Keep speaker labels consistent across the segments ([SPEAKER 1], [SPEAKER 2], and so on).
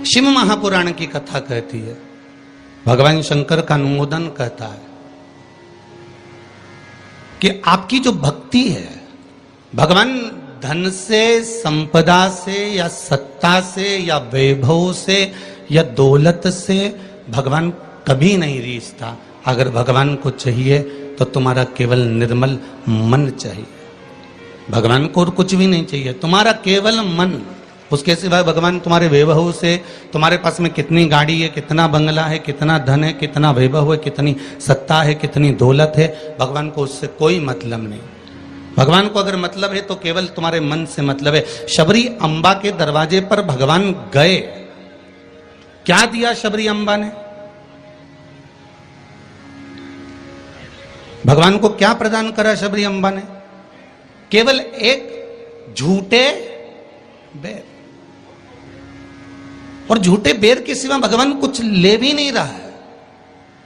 [SPEAKER 1] शिव महापुराण की कथा कहती है, भगवान शंकर का अनुमोदन कहता है कि आपकी जो भक्ति है, भगवान धन से, संपदा से या सत्ता से या वैभव से या दौलत से भगवान कभी नहीं रीझता। अगर भगवान को चाहिए तो तुम्हारा केवल निर्मल मन चाहिए। भगवान को और कुछ भी नहीं चाहिए, तुम्हारा केवल मन। उसके सिवाय भगवान तुम्हारे वैभव से, तुम्हारे पास में कितनी गाड़ी है, कितना बंगला है, कितना धन है, कितना वैभव है, कितनी सत्ता है, कितनी दौलत है, भगवान को उससे कोई मतलब नहीं। भगवान को अगर मतलब है तो केवल तुम्हारे मन से मतलब है। शबरी अम्बा के दरवाजे पर भगवान गए, क्या दिया शबरी अम्बा ने? भगवान को क्या प्रदान करा शबरी अम्बा ने? केवल एक झूठे बेर। और झूठे बेर के सिवा भगवान कुछ ले भी नहीं रहा है।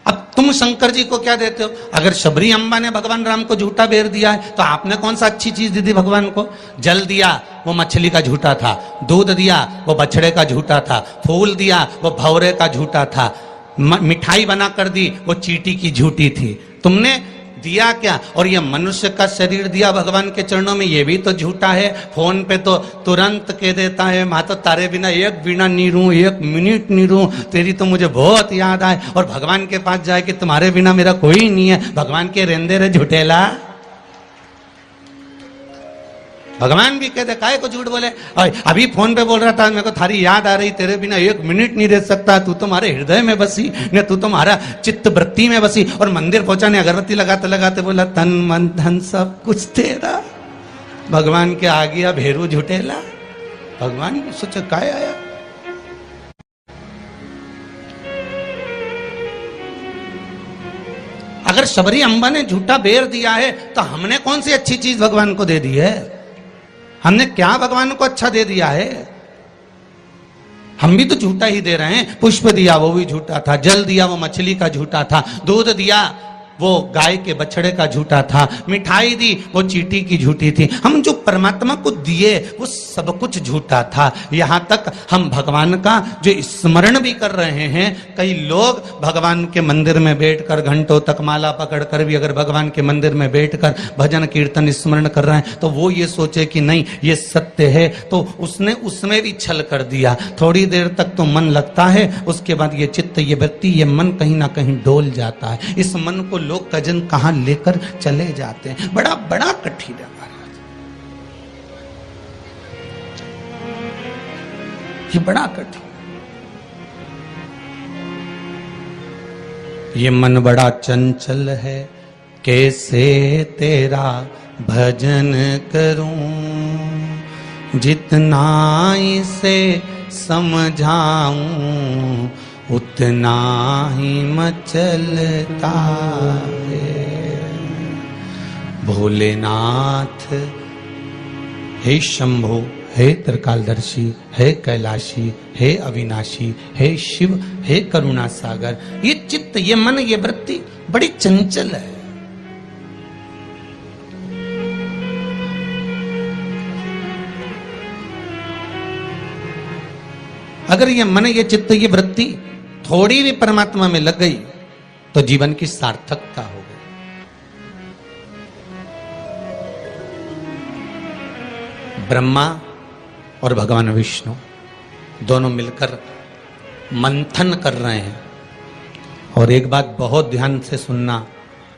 [SPEAKER 1] अब तुम शंकर जी को क्या देते हो? अगर शबरी अम्बा ने भगवान राम को झूठा बेर दिया है तो आपने कौन सा अच्छी चीज दी थी भगवान को? जल दिया, वो मछली का झूठा था। दूध दिया, वो बछड़े का झूठा था। फूल दिया, वो भौरे का झूठा था। मिठाई बना कर दी, वो चींटी की झूठी थी। तुमने दिया क्या? और ये मनुष्य का शरीर दिया भगवान के चरणों में, ये भी तो झूठा है। फोन पे तो तुरंत कह देता है, माँ तो तारे बिना एक बिना नहीं रहूं, एक मिनट नहीं रहूं, तेरी तो मुझे बहुत याद आए। और भगवान के पास जाए कि तुम्हारे बिना मेरा कोई नहीं है। भगवान के रेंदे रे झूठेला। भगवान भी कहते काहे को झूठ बोले? अभी फोन पे बोल रहा था, मेरे को थारी याद आ रही, तेरे बिना एक मिनट नहीं रह सकता, तू तुम्हारे हृदय में बसी ने, तू तुम्हारा चित्त वृत्ति में बसी। और मंदिर पहुंचा ने अगरबत्ती लगाते लगाते बोला, तन मन धन सब कुछ तेरा। भगवान के आ गया भेरू झूठेला। भगवान सोचा काय आया। अगर शबरी अम्बा ने झूठा बेर दिया है तो हमने कौन सी अच्छी चीज भगवान को दे दी है? हमने क्या भगवान को अच्छा दे दिया है? हम भी तो झूठा ही दे रहे हैं। पुष्प दिया, वो भी झूठा था। जल दिया, वो मछली का झूठा था। दूध दिया, वो गाय के बछड़े का झूठा था। मिठाई दी, वो चींटी की झूठी थी। हम जो परमात्मा को दिए वो सब कुछ झूठा था। यहां तक हम भगवान का जो स्मरण भी कर रहे हैं, कई लोग भगवान के मंदिर में बैठकर घंटों तक माला पकड़कर भी अगर भगवान के मंदिर में बैठकर भजन कीर्तन स्मरण कर रहे हैं तो वो ये सोचे कि नहीं ये सत्य है, तो उसने उसमें भी छल कर दिया। थोड़ी देर तक तो मन लगता है, उसके बाद ये चित्त, ये वृत्ति, ये मन कहीं ना कहीं डोल जाता है। इस मन को लोग कजन कहां लेकर चले जाते हैं। बड़ा बड़ा कठिन है महाराज, ये बड़ा कठिन। ये मन बड़ा चंचल है, कैसे तेरा भजन करूं, जितना इसे समझाऊं उतना ही मचलता है। भोलेनाथ हे शंभो, हे त्रिकालदर्शी, हे कैलाशी, हे अविनाशी, हे शिव, हे करुणा सागर। ये चित्त, ये मन, ये वृत्ति बड़ी चंचल है। अगर ये मन, ये चित्त, ये वृत्ति थोड़ी भी परमात्मा में लग गई तो जीवन की सार्थकता हो गई। ब्रह्मा और भगवान विष्णु दोनों मिलकर मंथन कर रहे हैं। और एक बात बहुत ध्यान से सुनना,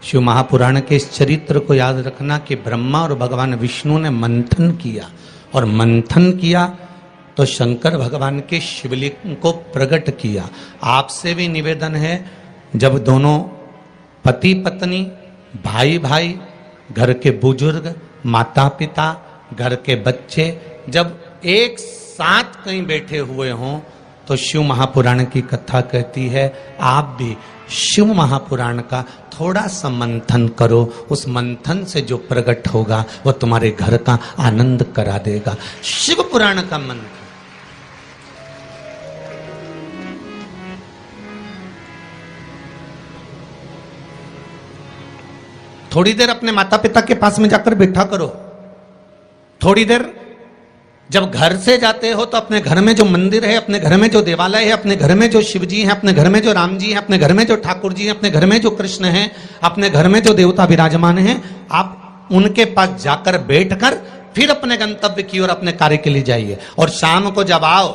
[SPEAKER 1] शिव महापुराण के इस चरित्र को याद रखना कि ब्रह्मा और भगवान विष्णु ने मंथन किया, और मंथन किया तो शंकर भगवान के शिवलिंग को प्रकट किया। आपसे भी निवेदन है, जब दोनों पति पत्नी, भाई भाई, घर के बुजुर्ग, माता पिता, घर के बच्चे जब एक साथ कहीं बैठे हुए हों तो शिव महापुराण की कथा कहती है आप भी शिव महापुराण का थोड़ा सा मंथन करो। उस मंथन से जो प्रकट होगा वो तुम्हारे घर का आनंद करा देगा। शिव पुराण का मंथन। थोड़ी देर अपने माता पिता के पास में जाकर बैठा करो, थोड़ी देर जब घर से जाते हो तो अपने घर में जो मंदिर है, अपने घर में जो देवालय है, अपने घर में जो शिव जी हैं, अपने घर में जो राम जी हैं, अपने घर में जो ठाकुर जी हैं, अपने घर में जो कृष्ण हैं, अपने घर में जो देवता विराजमान हैं, आप उनके पास जाकर बैठकर फिर अपने गंतव्य की ओर अपने कार्य के लिए जाइए। और शाम को जब आओ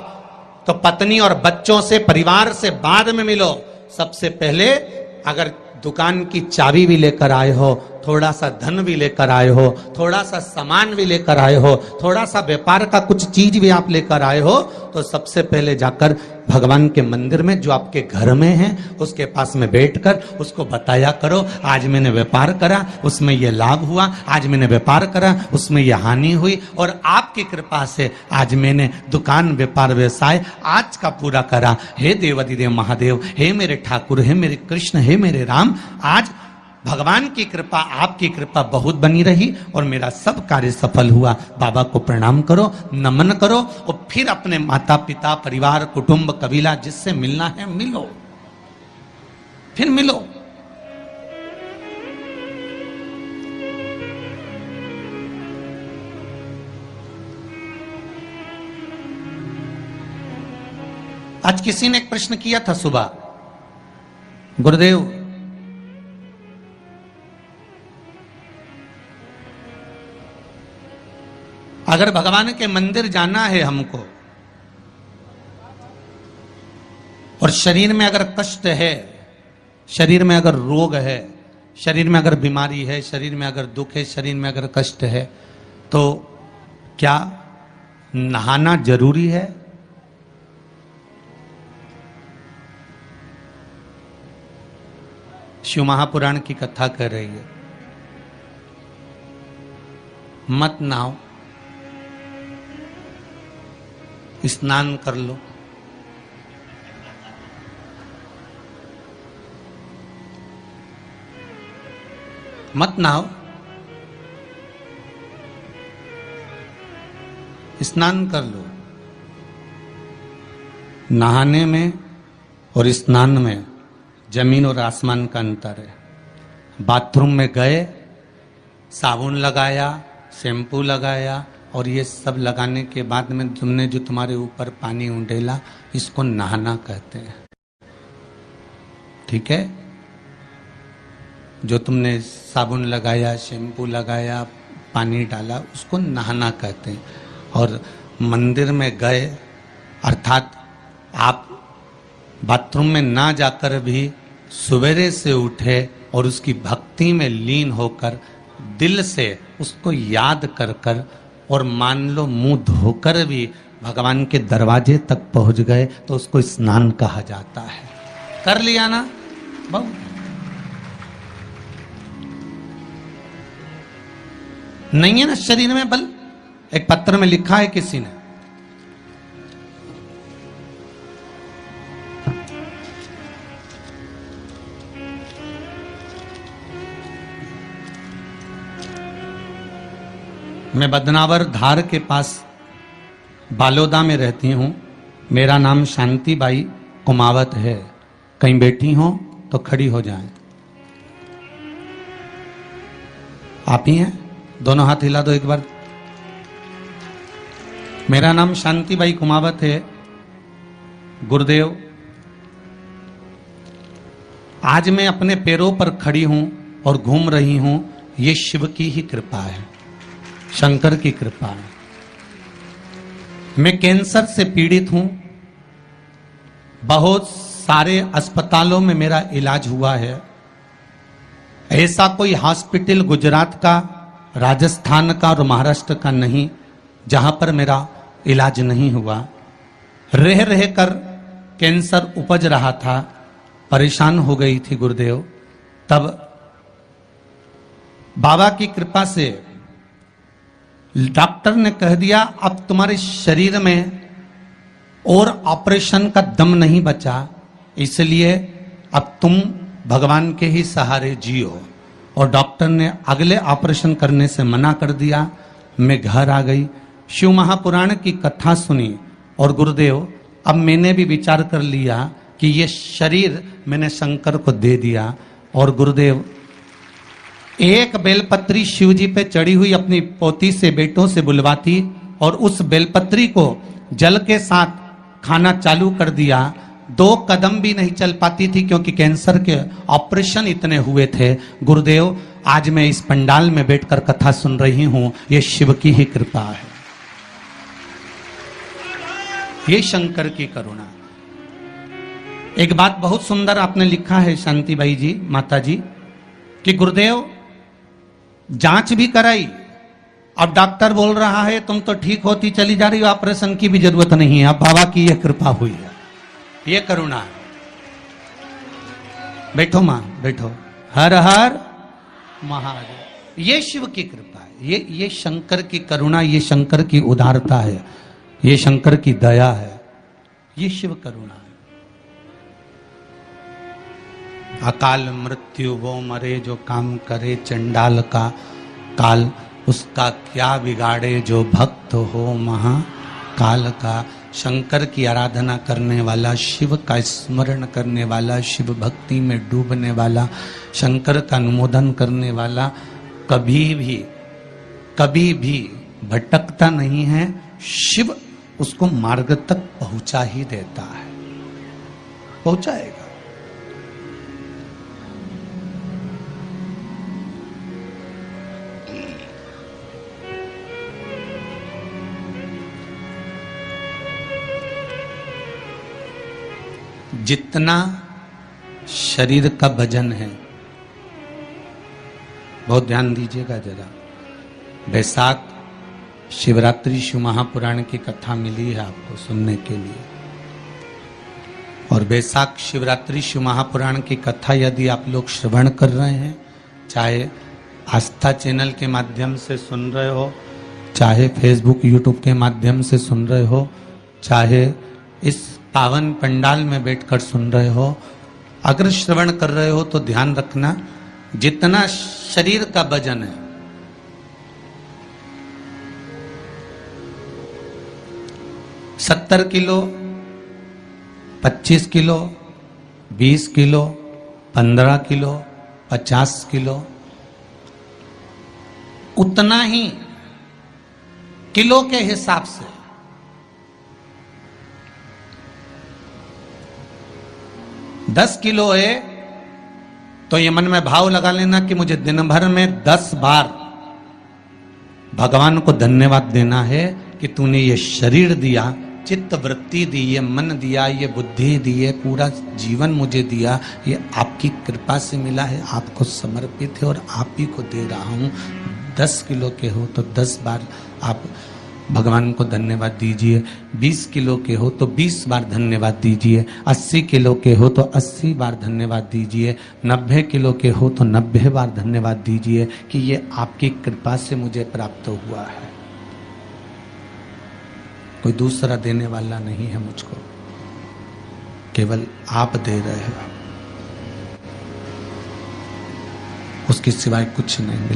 [SPEAKER 1] तो पत्नी और बच्चों से, परिवार से बाद में मिलो। सबसे पहले अगर दुकान की चाबी भी लेकर आए हो, थोड़ा सा धन भी लेकर आए हो, थोड़ा सा सामान भी लेकर आए हो, थोड़ा सा व्यापार का कुछ चीज भी आप लेकर आए हो, तो सबसे पहले जाकर भगवान के मंदिर में जो आपके घर में है उसके पास में बैठकर उसको बताया करो, आज मैंने व्यापार करा उसमें यह लाभ हुआ, आज मैंने व्यापार करा उसमें यह हानि हुई, और आपकी कृपा से आज मैंने दुकान, व्यापार, व्यवसाय आज का पूरा करा। हे देवाधिदेव महादेव, हे मेरे ठाकुर, हे मेरे कृष्ण, हे मेरे राम, आज भगवान की कृपा, आपकी कृपा बहुत बनी रही और मेरा सब कार्य सफल हुआ। बाबा को प्रणाम करो, नमन करो और फिर अपने माता पिता, परिवार, कुटुंब, कबीला जिससे मिलना है मिलो, फिर मिलो। आज किसी ने एक प्रश्न किया था सुबह, गुरुदेव अगर भगवान के मंदिर जाना है हमको और शरीर में अगर कष्ट है, शरीर में अगर रोग है, शरीर में अगर बीमारी है, शरीर में अगर दुख है, शरीर में अगर कष्ट है, तो क्या नहाना जरूरी है? शिव महापुराण की कथा कर रही है, मत नहाओ, स्नान कर लो। मत नहाओ, स्नान कर लो। नहाने में और स्नान में जमीन और आसमान का अंतर है। बाथरूम में गए, साबुन लगाया, शैम्पू लगाया और ये सब लगाने के बाद में तुमने जो तुम्हारे ऊपर पानी उंडेला, इसको नहाना कहते हैं। ठीक है? जो तुमने साबुन लगाया, शैम्पू लगाया, पानी डाला, उसको नहाना कहते हैं। और मंदिर में गए अर्थात आप बाथरूम में ना जाकर भी सवेरे से उठे और उसकी भक्ति में लीन होकर दिल से उसको याद कर कर और मान लो मुंह धोकर भी भगवान के दरवाजे तक पहुंच गए तो उसको स्नान कहा जाता है। कर लिया ना बहुत। नहीं है ना शरीर में बल? एक पत्र में लिखा है किसी ने, मैं बदनावर धार के पास बालोदा में रहती हूं, मेरा नाम शांति बाई कुमावत है, कहीं बैठी हो तो खड़ी हो जाएं। आप ही हैं? दोनों हाथ हिला दो एक बार। मेरा नाम शांति बाई कुमावत है। गुरुदेव, आज मैं अपने पैरों पर खड़ी हूं और घूम रही हूं, ये शिव की ही कृपा है, शंकर की कृपा है। मैं कैंसर से पीड़ित हूं, बहुत सारे अस्पतालों में मेरा इलाज हुआ है। ऐसा कोई हॉस्पिटल गुजरात का, राजस्थान का और महाराष्ट्र का नहीं जहां पर मेरा इलाज नहीं हुआ। रह रह कर कैंसर उपज रहा था, परेशान हो गई थी गुरुदेव। तब बाबा की कृपा से डॉक्टर ने कह दिया अब तुम्हारे शरीर में और ऑपरेशन का दम नहीं बचा, इसलिए अब तुम भगवान के ही सहारे जियो। और डॉक्टर ने अगले ऑपरेशन करने से मना कर दिया। मैं घर आ गई, शिव महापुराण की कथा सुनी और गुरुदेव अब मैंने भी विचार कर लिया कि ये शरीर मैंने शंकर को दे दिया। और गुरुदेव एक बेलपत्री शिव जी पे चढ़ी हुई अपनी पोती से, बेटों से बुलवाती और उस बेलपत्री को जल के साथ खाना चालू कर दिया। 2 कदम भी नहीं चल पाती थी क्योंकि कैंसर के ऑपरेशन इतने हुए थे। गुरुदेव, आज मैं इस पंडाल में बैठकर कथा सुन रही हूं, ये शिव की ही कृपा है, ये शंकर की करुणा। एक बात बहुत सुंदर आपने लिखा है शांतिबाई जी, माता जी, कि गुरुदेव जांच भी कराई, अब डॉक्टर बोल रहा है तुम तो ठीक होती चली जा रही हो, ऑपरेशन की भी जरूरत नहीं है। अब बाबा की यह कृपा हुई है, ये करुणा है। बैठो मां, बैठो। हर हर महादेव। ये शिव की कृपा है, ये शंकर की करुणा, ये शंकर की उदारता है, ये शंकर की दया है, ये शिव करुणा है। अकाल मृत्यु वो मरे जो काम करे चंडाल का काल, उसका क्या बिगाड़े जो भक्त हो महाकाल का। शंकर की आराधना करने वाला, शिव का स्मरण करने वाला, शिव भक्ति में डूबने वाला, शंकर का अनुमोदन करने वाला कभी भी भटकता नहीं है। शिव उसको मार्ग तक पहुंचा ही देता है, पहुंचाएगा। जितना शरीर का वजन है, बहुत ध्यान दीजिएगा जरा। बैसाख शिवरात्रि शिव महापुराण की कथा मिली है आपको सुनने के लिए, और बैसाख शिवरात्रि शिव महापुराण की कथा यदि आप लोग श्रवण कर रहे हैं, चाहे आस्था चैनल के माध्यम से सुन रहे हो, चाहे फेसबुक यूट्यूब के माध्यम से सुन रहे हो, चाहे इस पावन पंडाल में बैठकर सुन रहे हो, अगर श्रवण कर रहे हो तो ध्यान रखना, जितना शरीर का वजन है, $70 kilo, 25 kilo, 20 kilo, 15 kilo, 50 kilo, उतना ही किलो के हिसाब से 10 किलो है तो ये मन में भाव लगा लेना कि मुझे दिन भर में 10 बार भगवान को धन्यवाद देना है कि तूने ये शरीर दिया, चित्त वृत्ति दी, ये मन दिया, ये बुद्धि दी, ये पूरा जीवन मुझे दिया, ये आपकी कृपा से मिला है, आपको समर्पित है और आप ही को दे रहा हूं। 10 किलो के हो तो 10 बार आप भगवान को धन्यवाद दीजिए, 20 किलो के हो तो 20 बार धन्यवाद दीजिए, 80 किलो के हो तो 80 बार धन्यवाद दीजिए, 90 किलो के हो तो 90 बार धन्यवाद दीजिए कि ये आपकी कृपा से मुझे प्राप्त हुआ है, कोई दूसरा देने वाला नहीं है मुझको, केवल आप दे रहे हो, उसके सिवाय कुछ नहीं मिला।